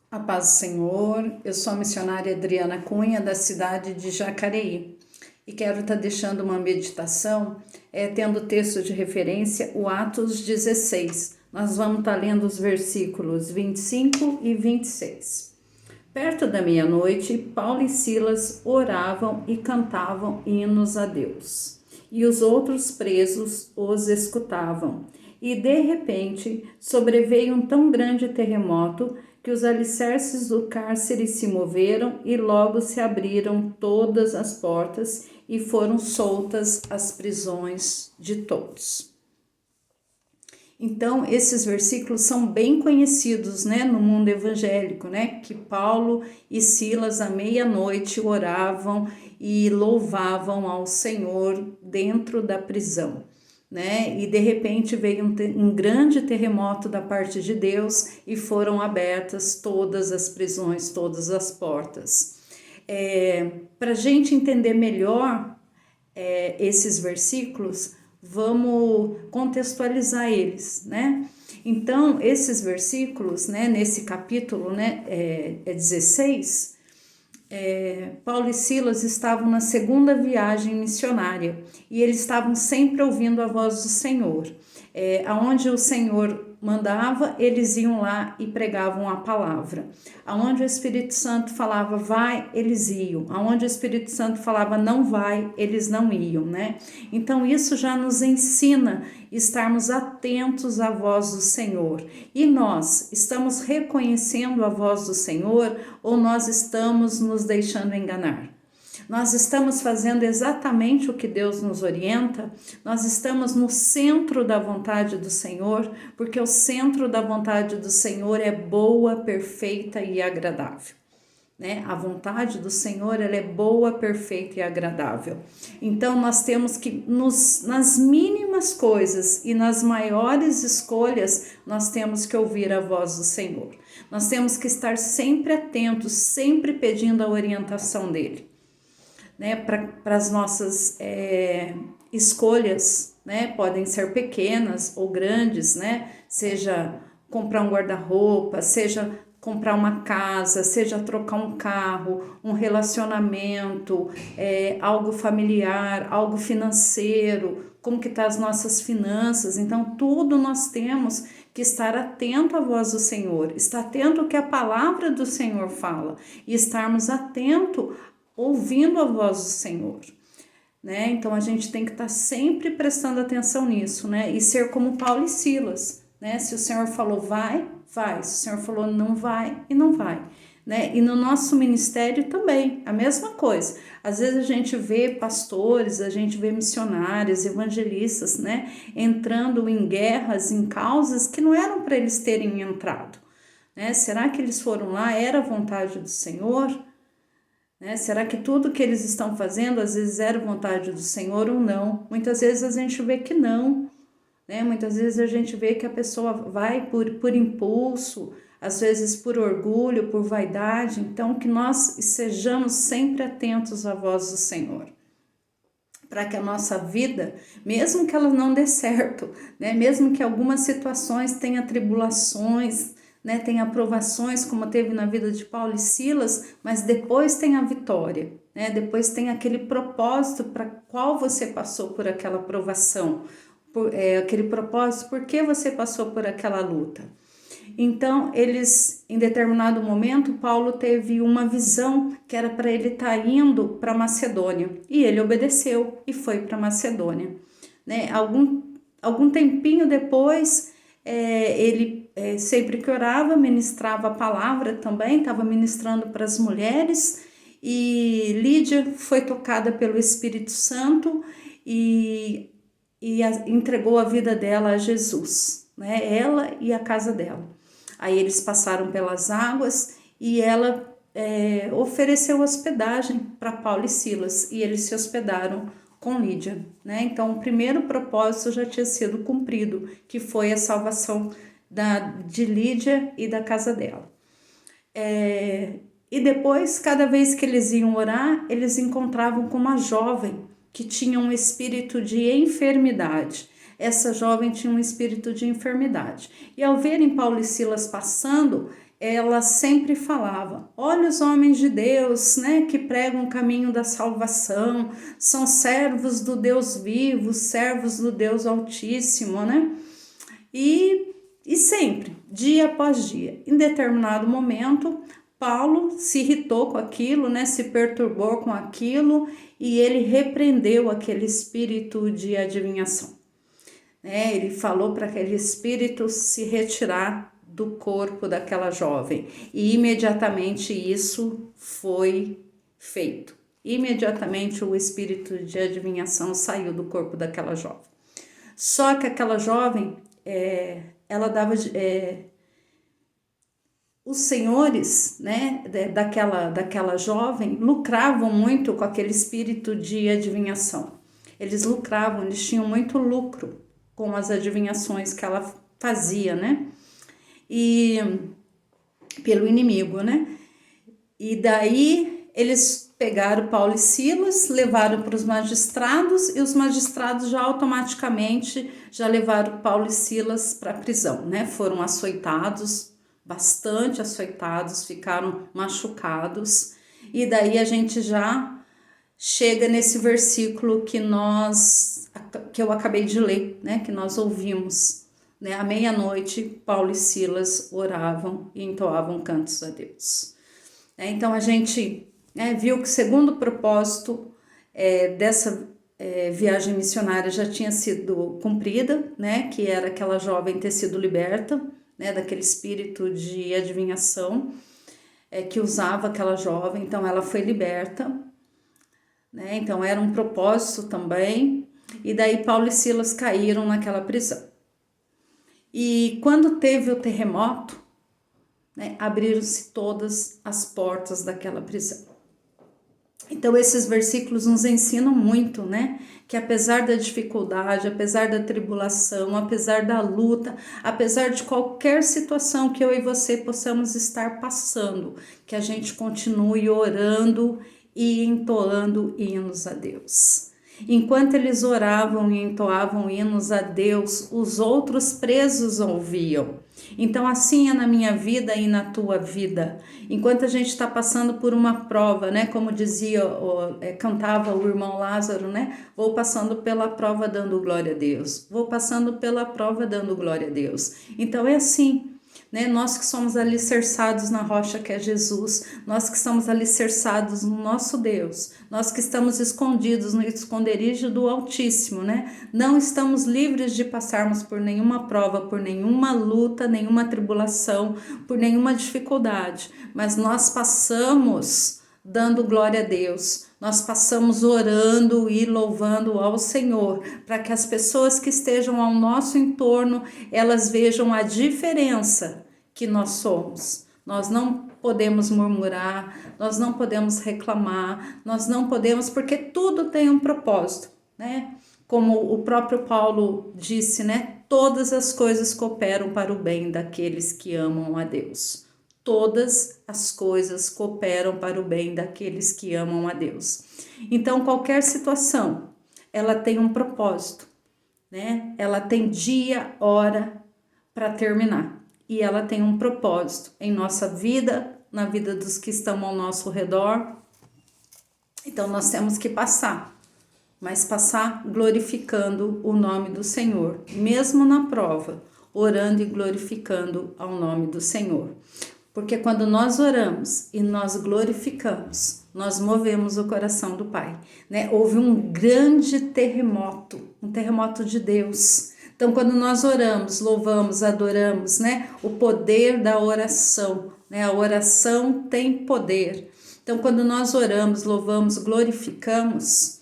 A paz do Senhor, eu sou a missionária Adriana Cunha, da cidade de Jacareí, e quero estar deixando uma meditação, tendo o texto de referência, o Atos 16. Nós vamos estar lendo os versículos 25 e 26. Perto da meia-noite, Paulo e Silas oravam e cantavam hinos a Deus, e os outros presos os escutavam. E de repente sobreveio um tão grande terremoto que os alicerces do cárcere se moveram e logo se abriram todas as portas e foram soltas as prisões de todos. Então, esses versículos são bem conhecidos, né, no mundo evangélico, né, que Paulo e Silas à meia-noite oravam e louvavam ao Senhor dentro da prisão, né, e de repente veio um grande terremoto da parte de Deus e foram abertas todas as prisões, todas as portas. Para a gente entender melhor esses versículos, vamos contextualizar eles, né? Então, esses versículos, né, nesse capítulo, né, 16, Paulo e Silas estavam na segunda viagem missionária e eles estavam sempre ouvindo a voz do Senhor. Aonde o Senhor mandava, eles iam lá e pregavam a palavra. Aonde o Espírito Santo falava vai, eles iam. Aonde o Espírito Santo falava não vai, eles não iam, né? Então isso já nos ensina estarmos atentos à voz do Senhor. E nós estamos reconhecendo a voz do Senhor ou nós estamos nos deixando enganar? Nós estamos fazendo exatamente o que Deus nos orienta, nós estamos no centro da vontade do Senhor, porque o centro da vontade do Senhor é boa, perfeita e agradável. Né? A vontade do Senhor ela é boa, perfeita e agradável. Então nós temos que nas mínimas coisas e nas maiores escolhas nós temos que ouvir a voz do Senhor. Nós temos que estar sempre atentos, sempre pedindo a orientação dele, né, para as nossas escolhas, né, podem ser pequenas ou grandes, né, seja comprar um guarda-roupa, seja comprar uma casa, seja trocar um carro, um relacionamento, algo familiar, algo financeiro, como que tá as nossas finanças. Então tudo nós temos que estar atento à voz do Senhor, estar atento ao que a palavra do Senhor fala e estarmos atentos ouvindo a voz do Senhor, né? Então a gente tem que estar sempre prestando atenção nisso, né? E ser como Paulo e Silas, né? Se o Senhor falou vai, vai. Se o Senhor falou não vai, e não vai, né? E no nosso ministério também, a mesma coisa. Às vezes a gente vê pastores, a gente vê missionários, evangelistas, né? Entrando em guerras, em causas que não eram para eles terem entrado, né? Será que eles foram lá? Era a vontade do Senhor? Né? Será que tudo que eles estão fazendo às vezes era vontade do Senhor ou não? Muitas vezes a gente vê que não, né? Muitas vezes a gente vê que a pessoa vai por impulso, às vezes por orgulho, por vaidade. Então que nós sejamos sempre atentos à voz do Senhor, para que a nossa vida, mesmo que ela não dê certo, né? Mesmo que algumas situações tenha tribulações, né? Tem aprovações, como teve na vida de Paulo e Silas, mas depois tem a vitória, né? Depois tem aquele propósito para qual você passou por aquela aprovação, aquele propósito, por que você passou por aquela luta. Então, em determinado momento, Paulo teve uma visão que era para ele estar indo para Macedônia, e ele obedeceu e foi para Macedônia, né? Algum tempinho depois, ele sempre que orava, ministrava a palavra também, estava ministrando para as mulheres, e Lídia foi tocada pelo Espírito Santo e entregou a vida dela a Jesus, né? Ela e a casa dela. Aí eles passaram pelas águas e ela ofereceu hospedagem para Paulo e Silas, e eles se hospedaram com Lídia, né? Então o primeiro propósito já tinha sido cumprido, que foi a salvação de Lídia e da casa dela. E depois, cada vez que eles iam orar, eles encontravam com uma jovem que tinha um espírito de enfermidade. essa jovem tinha um espírito de enfermidade. E ao verem Paulo e Silas passando, ela sempre falava: olha os homens de Deus, né, que pregam o caminho da salvação, são servos do Deus vivo, servos do Deus Altíssimo, né? E sempre, dia após dia, em determinado momento, Paulo se irritou com aquilo, né, se perturbou com aquilo, e ele repreendeu aquele espírito de adivinhação. Ele falou para aquele espírito se retirar do corpo daquela jovem, e imediatamente isso foi feito. Imediatamente o espírito de adivinhação saiu do corpo daquela jovem. Só que aquela jovem, ela dava... os senhores, né, daquela jovem lucravam muito com aquele espírito de adivinhação. Eles lucravam, eles tinham muito lucro com as adivinhações que ela fazia, né? E pelo inimigo, né? E daí eles pegaram Paulo e Silas, levaram para os magistrados, e os magistrados já automaticamente já levaram Paulo e Silas para a prisão, né? Foram açoitados, bastante açoitados, ficaram machucados. E daí a gente já chega nesse versículo que eu acabei de ler, né? Que nós ouvimos. Né? À meia-noite, Paulo e Silas oravam e entoavam cantos a Deus. Então a gente viu que o segundo propósito dessa viagem missionária já tinha sido cumprida, né? Que era aquela jovem ter sido liberta, né? Daquele espírito de adivinhação que usava aquela jovem. Então ela foi liberta, né? Então era um propósito também. E daí Paulo e Silas caíram naquela prisão. E quando teve o terremoto, né, abriram-se todas as portas daquela prisão. Então esses versículos nos ensinam muito, né? Que apesar da dificuldade, apesar da tribulação, apesar da luta, apesar de qualquer situação que eu e você possamos estar passando, que a gente continue orando e entoando hinos a Deus. Enquanto eles oravam e entoavam hinos a Deus, os outros presos ouviam. Então assim é na minha vida e na tua vida. Enquanto a gente está passando por uma prova, né? Como dizia, cantava o irmão Lázaro, né? Vou passando pela prova dando glória a Deus. Vou passando pela prova dando glória a Deus. Então é assim. Né? Nós que somos alicerçados na rocha que é Jesus, nós que estamos alicerçados no nosso Deus, nós que estamos escondidos no esconderijo do Altíssimo, né? Não estamos livres de passarmos por nenhuma prova, por nenhuma luta, nenhuma tribulação, por nenhuma dificuldade, mas nós passamos dando glória a Deus. Nós passamos orando e louvando ao Senhor, para que as pessoas que estejam ao nosso entorno, elas vejam a diferença que nós somos. Nós não podemos murmurar, nós não podemos reclamar, nós não podemos, porque tudo tem um propósito, né? Como o próprio Paulo disse, né? Todas as coisas cooperam para o bem daqueles que amam a Deus. Todas as coisas cooperam para o bem daqueles que amam a Deus. Então, qualquer situação, ela tem um propósito, né? Ela tem dia, hora para terminar. E ela tem um propósito em nossa vida, na vida dos que estão ao nosso redor. Então, nós temos que passar, mas passar glorificando o nome do Senhor, mesmo na prova, orando e glorificando ao nome do Senhor. Porque quando nós oramos e nós glorificamos, nós movemos o coração do Pai, né? Houve um grande terremoto, um terremoto de Deus. Então, quando nós oramos, louvamos, adoramos, né? O poder da oração, né? A oração tem poder. Então, quando nós oramos, louvamos, glorificamos,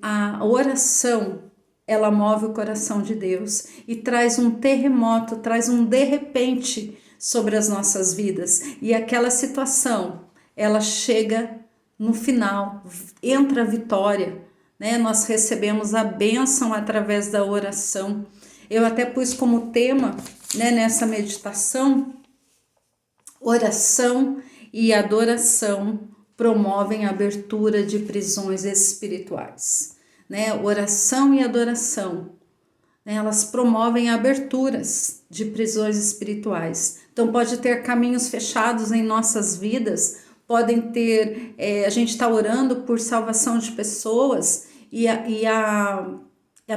a oração, ela move o coração de Deus e traz um terremoto, traz um de repente sobre as nossas vidas, e aquela situação, ela chega no final, entra a vitória, né? Nós recebemos a bênção através da oração. Eu até pus como tema, né, nessa meditação, oração e adoração promovem a abertura de prisões espirituais, né? Oração e adoração né? Elas promovem aberturas de prisões espirituais. Então pode ter caminhos fechados em nossas vidas, podem ter, a gente está orando por salvação de pessoas e a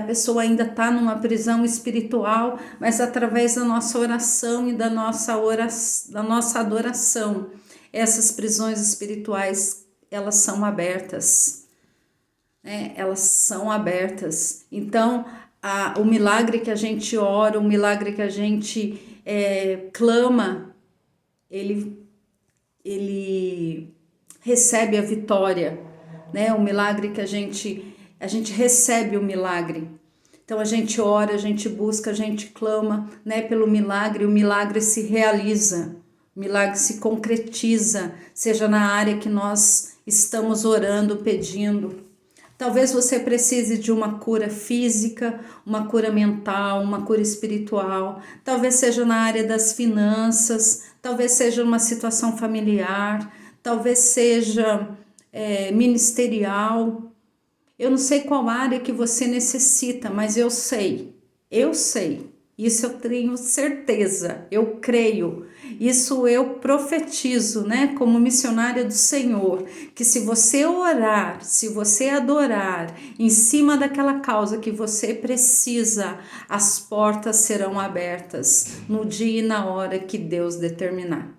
pessoa ainda está numa prisão espiritual, mas através da nossa oração e da nossa adoração, essas prisões espirituais, elas são abertas, né? Elas são abertas. Então, o milagre que a gente ora, o milagre que a gente clama, ele recebe a vitória, né? O milagre que a gente recebe o milagre. Então a gente ora, a gente busca, a gente clama, né, pelo milagre, o milagre se realiza, o milagre se concretiza, seja na área que nós estamos orando, pedindo. Talvez você precise de uma cura física, uma cura mental, uma cura espiritual, talvez seja na área das finanças, talvez seja uma situação familiar, talvez seja ministerial. Eu não sei qual área que você necessita, mas eu sei, isso eu tenho certeza, eu creio, isso eu profetizo, né, como missionária do Senhor, que se você orar, se você adorar em cima daquela causa que você precisa, as portas serão abertas no dia e na hora que Deus determinar.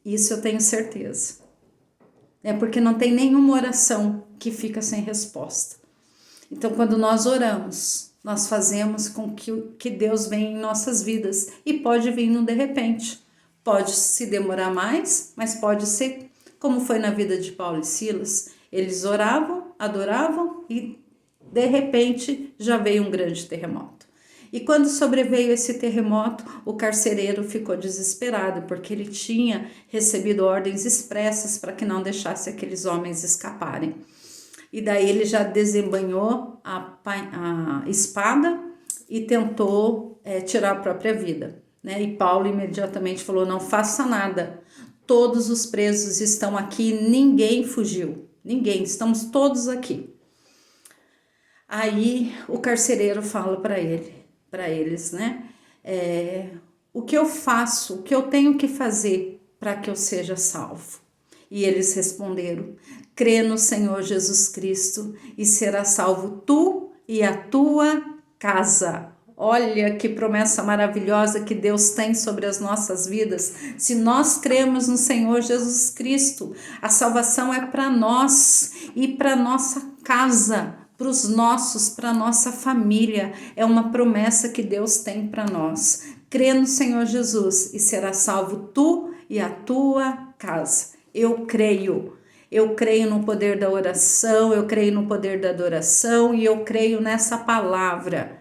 Isso eu tenho certeza. Porque não tem nenhuma oração que fica sem resposta. Então, quando nós oramos, nós fazemos com que Deus venha em nossas vidas, e pode vir no de repente. Pode se demorar mais, mas pode ser como foi na vida de Paulo e Silas. Eles oravam, adoravam e de repente já veio um grande terremoto. E quando sobreveio esse terremoto, o carcereiro ficou desesperado, porque ele tinha recebido ordens expressas para que não deixasse aqueles homens escaparem. E daí ele já desembainhou a espada e tentou tirar a própria vida, né? E Paulo imediatamente falou: não faça nada, todos os presos estão aqui, ninguém fugiu, ninguém, estamos todos aqui. Aí o carcereiro fala para eles, né? O que eu faço, o que eu tenho que fazer para que eu seja salvo? E eles responderam: crê no Senhor Jesus Cristo e será salvo tu e a tua casa. Olha que promessa maravilhosa que Deus tem sobre as nossas vidas. Se nós cremos no Senhor Jesus Cristo, a salvação é para nós e para nossa casa, para os nossos, para a nossa família. É uma promessa que Deus tem para nós. Crê no Senhor Jesus e será salvo tu e a tua casa. Eu creio no poder da oração, eu creio no poder da adoração e eu creio nessa palavra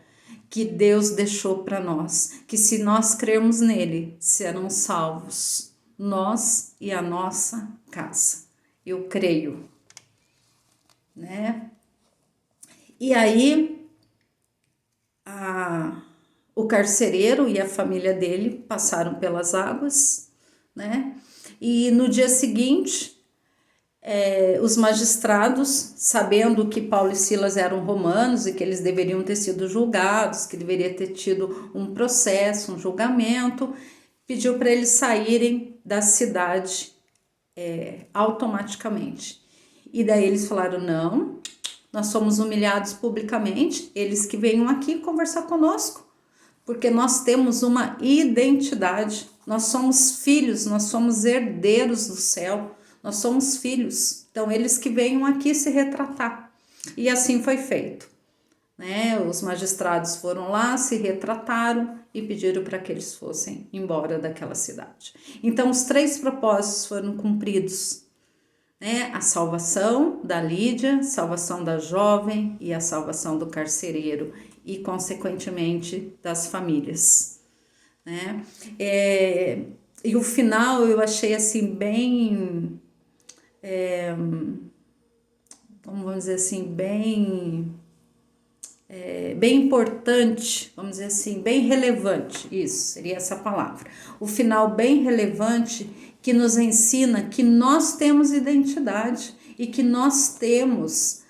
que Deus deixou para nós, que se nós crermos nele, serão salvos nós e a nossa casa. Eu creio, né? E aí, o carcereiro e a família dele passaram pelas águas, né? E no dia seguinte, os magistrados, sabendo que Paulo e Silas eram romanos e que eles deveriam ter sido julgados, que deveria ter tido um processo, um julgamento, pediu para eles saírem da cidade automaticamente. E daí eles falaram: não, nós somos humilhados publicamente, eles que venham aqui conversar conosco, porque nós temos uma identidade, nós somos filhos, nós somos herdeiros do céu, nós somos filhos, então eles que venham aqui se retratar. E assim foi feito, né? Os magistrados foram lá, se retrataram e pediram para que eles fossem embora daquela cidade. Então os 3 propósitos foram cumpridos, né? A salvação da Lídia, salvação da jovem e a salvação do carcereiro e, consequentemente, das famílias, né? E o final eu achei assim bem, vamos dizer assim, bem importante, vamos dizer assim, bem relevante, isso seria essa palavra. O final bem relevante que nos ensina que nós temos identidade e que nós temos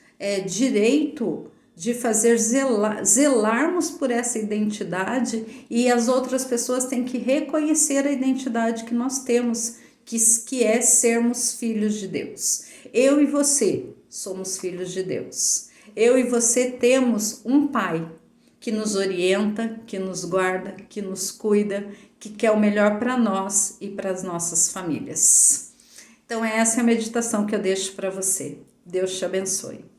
direito de fazer zelarmos por essa identidade, e as outras pessoas têm que reconhecer a identidade que nós temos, que é sermos filhos de Deus. Eu e você somos filhos de Deus. Eu e você temos um Pai que nos orienta, que nos guarda, que nos cuida, que quer o melhor para nós e para as nossas famílias. Então essa é a meditação que eu deixo para você. Deus te abençoe.